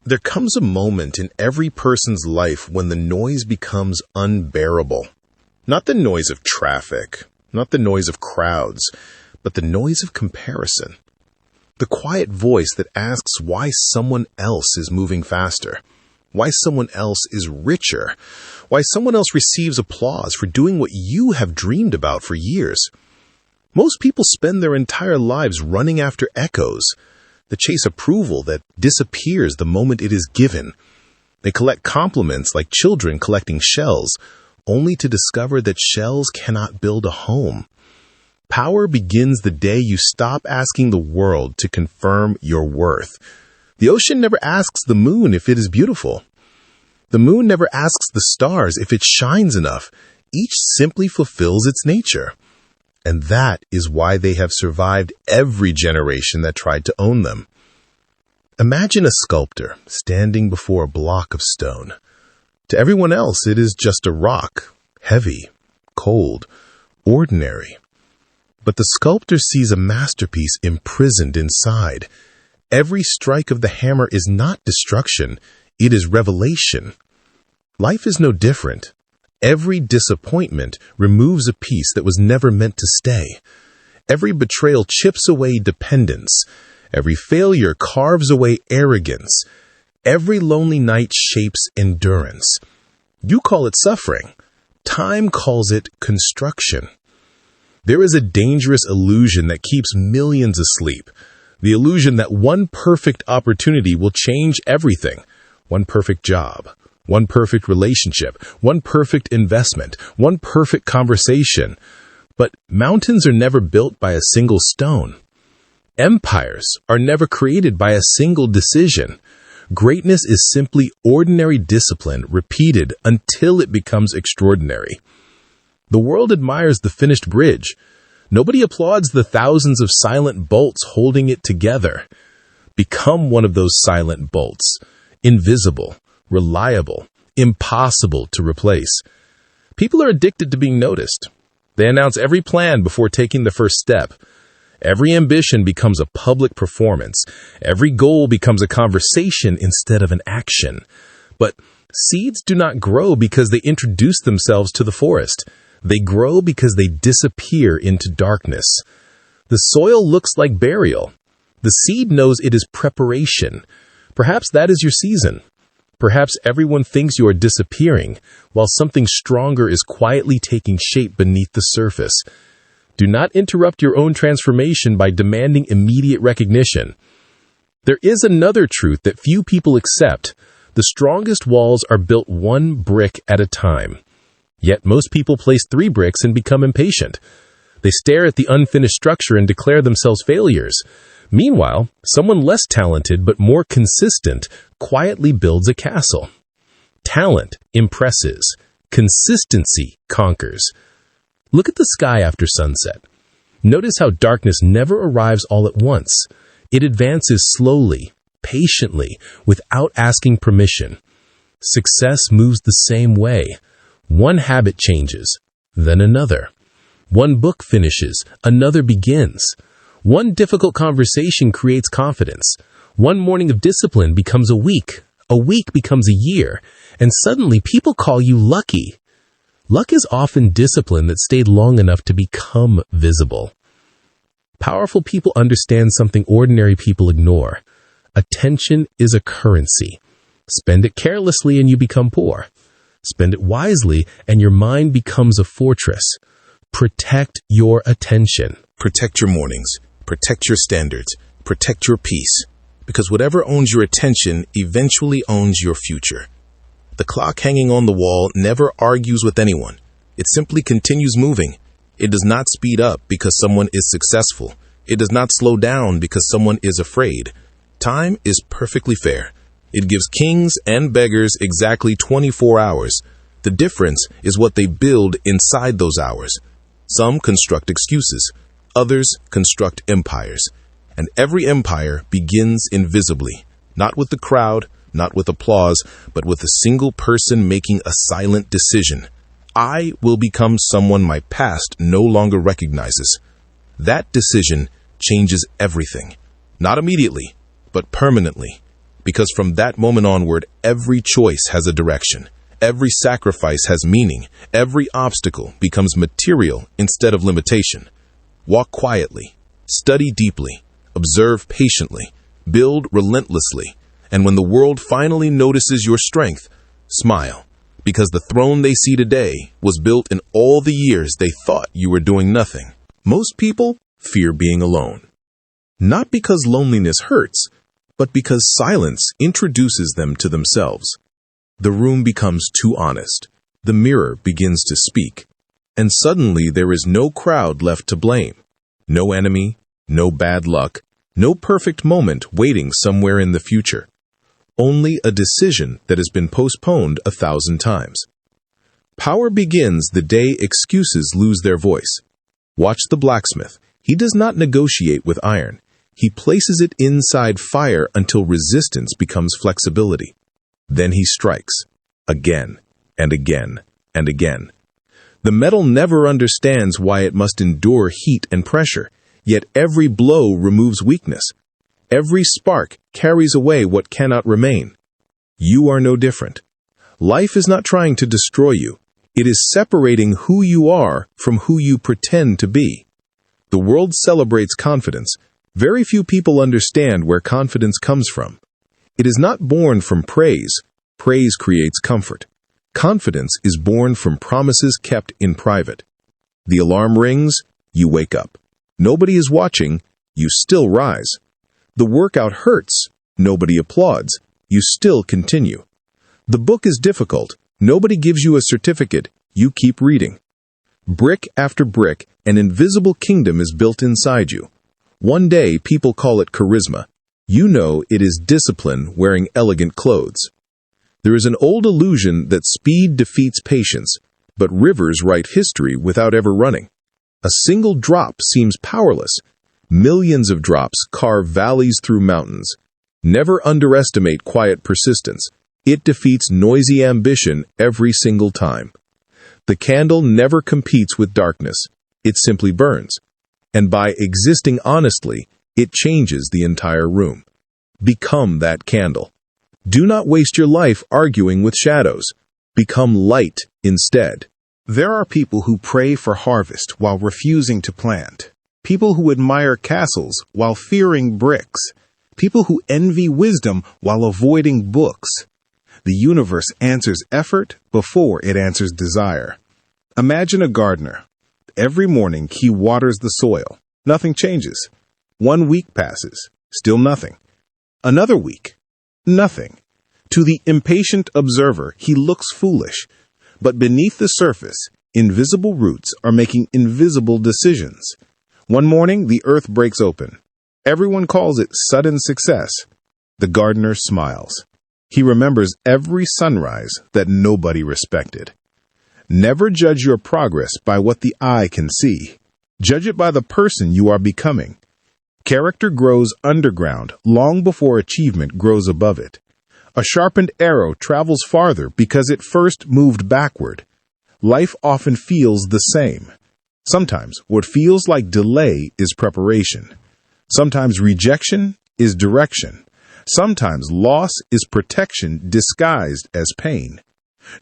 There comes a moment in every person's life when the noise becomes unbearable. Not the noise of traffic, not the noise of crowds, but the noise of comparison. The quiet voice that asks why someone else is moving faster, why someone else is richer, why someone else receives applause for doing what you have dreamed about for years. Most people spend their entire lives running after echoes, the chase approval that disappears the moment it is given. They collect compliments like children collecting shells, only to discover that shells cannot build a home. Power begins the day you stop asking the world to confirm your worth. The ocean never asks the moon if it is beautiful. The moon never asks the stars if it shines enough. Each simply fulfills its nature. And that is why they have survived every generation that tried to own them. Imagine a sculptor standing before a block of stone. To everyone else, it is just a rock, heavy, cold, ordinary. But the sculptor sees a masterpiece imprisoned inside. Every strike of the hammer is not destruction, it is revelation. Life is no different. Every disappointment removes a piece that was never meant to stay. Every betrayal chips away dependence. Every failure carves away arrogance. Every lonely night shapes endurance. You call it suffering. Time calls it construction. There is a dangerous illusion that keeps millions asleep. The illusion that one perfect opportunity will change everything. One perfect job. One perfect relationship, one perfect investment, one perfect conversation. But mountains are never built by a single stone. Empires are never created by a single decision. Greatness is simply ordinary discipline repeated until it becomes extraordinary. The world admires the finished bridge. Nobody applauds the thousands of silent bolts holding it together. Become one of those silent bolts. Invisible. Reliable, impossible to replace. People are addicted to being noticed. They announce every plan before taking the first step. Every ambition becomes a public performance. Every goal becomes a conversation instead of an action. But seeds do not grow because they introduce themselves to the forest. They grow because they disappear into darkness. The soil looks like burial. The seed knows it is preparation. Perhaps that is your season. Perhaps everyone thinks you are disappearing, while something stronger is quietly taking shape beneath the surface. Do not interrupt your own transformation by demanding immediate recognition. There is another truth that few people accept. The strongest walls are built one brick at a time. Yet most people place 3 bricks and become impatient. They stare at the unfinished structure and declare themselves failures. Meanwhile, someone less talented but more consistent quietly builds a castle. Talent impresses. Consistency conquers. Look at the sky after sunset. Notice how darkness never arrives all at once. It advances slowly, patiently, without asking permission. Success moves the same way. One habit changes, then another. One book finishes, another begins. One difficult conversation creates confidence. One morning of discipline becomes a week becomes a year, and suddenly people call you lucky. Luck is often discipline that stayed long enough to become visible. Powerful people understand something ordinary people ignore. Attention is a currency. Spend it carelessly and you become poor. Spend it wisely and your mind becomes a fortress. Protect your attention. Protect your mornings. Protect your standards. Protect your peace. Because whatever owns your attention eventually owns your future. The clock hanging on the wall never argues with anyone. It simply continues moving. It does not speed up because someone is successful. It does not slow down because someone is afraid. Time is perfectly fair. It gives kings and beggars exactly 24 hours. The difference is what they build inside those hours. Some construct excuses. Others construct empires. And every empire begins invisibly, not with the crowd, not with applause, but with a single person making a silent decision. I will become someone my past no longer recognizes. That decision changes everything. Not immediately, but permanently. Because from that moment onward, every choice has a direction. Every sacrifice has meaning. Every obstacle becomes material instead of limitation. Walk quietly, study deeply, observe patiently, build relentlessly, and when the world finally notices your strength, smile, because the throne they see today was built in all the years they thought you were doing nothing. Most people fear being alone. Not because loneliness hurts, but because silence introduces them to themselves. The room becomes too honest. The mirror begins to speak. And suddenly there is no crowd left to blame. No enemy, no bad luck, no perfect moment waiting somewhere in the future. Only a decision that has been postponed 1,000 times. Power begins the day excuses lose their voice. Watch the blacksmith. He does not negotiate with iron. He places it inside fire until resistance becomes flexibility. Then he strikes, again and again and again. The metal never understands why it must endure heat and pressure, yet every blow removes weakness. Every spark carries away what cannot remain. You are no different. Life is not trying to destroy you. It is separating who you are from who you pretend to be. The world celebrates confidence. Very few people understand where confidence comes from. It is not born from praise. Praise creates comfort. Confidence is born from promises kept in private. The alarm rings, you wake up. Nobody is watching, you still rise. The workout hurts, nobody applauds, you still continue. The book is difficult, nobody gives you a certificate, you keep reading. Brick after brick, an invisible kingdom is built inside you. One day people call it charisma. You know it is discipline wearing elegant clothes. There is an old illusion that speed defeats patience, but rivers write history without ever running. A single drop seems powerless. Millions of drops carve valleys through mountains. Never underestimate quiet persistence. It defeats noisy ambition every single time. The candle never competes with darkness. It simply burns. And by existing honestly, it changes the entire room. Become that candle. Do not waste your life arguing with shadows. Become light instead. There are people who pray for harvest while refusing to plant. People who admire castles while fearing bricks. People who envy wisdom while avoiding books. The universe answers effort before it answers desire. Imagine a gardener. Every morning he waters the soil. Nothing changes. 1 week passes. Still nothing. Another week. Nothing. To the impatient observer, he looks foolish. But beneath the surface, invisible roots are making invisible decisions. One morning, the earth breaks open. Everyone calls it sudden success. The gardener smiles. He remembers every sunrise that nobody respected. Never judge your progress by what the eye can see. Judge it by the person you are becoming. Character grows underground long before achievement grows above it. A sharpened arrow travels farther because it first moved backward. Life often feels the same. Sometimes what feels like delay is preparation. Sometimes rejection is direction. Sometimes loss is protection disguised as pain.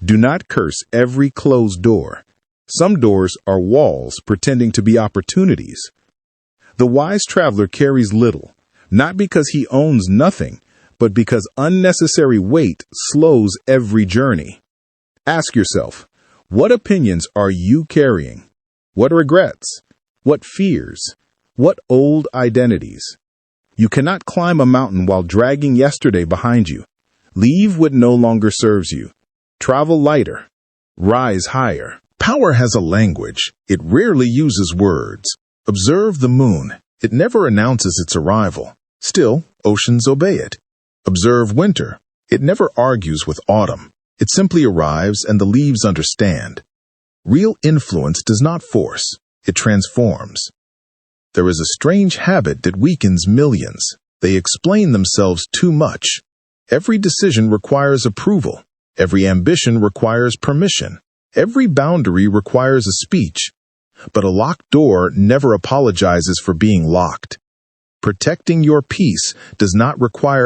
Do not curse every closed door. Some doors are walls pretending to be opportunities. The wise traveler carries little, not because he owns nothing, but because unnecessary weight slows every journey. Ask yourself, what opinions are you carrying? What regrets? What fears? What old identities? You cannot climb a mountain while dragging yesterday behind you. Leave what no longer serves you. Travel lighter. Rise higher. Power has a language. It rarely uses words. Observe the moon. It never announces its arrival. Still, oceans obey it. Observe winter. It never argues with autumn. It simply arrives and the leaves understand. Real influence does not force. It transforms. There is a strange habit that weakens millions. They explain themselves too much. Every decision requires approval. Every ambition requires permission. Every boundary requires a speech. But a locked door never apologizes for being locked. Protecting your peace does not require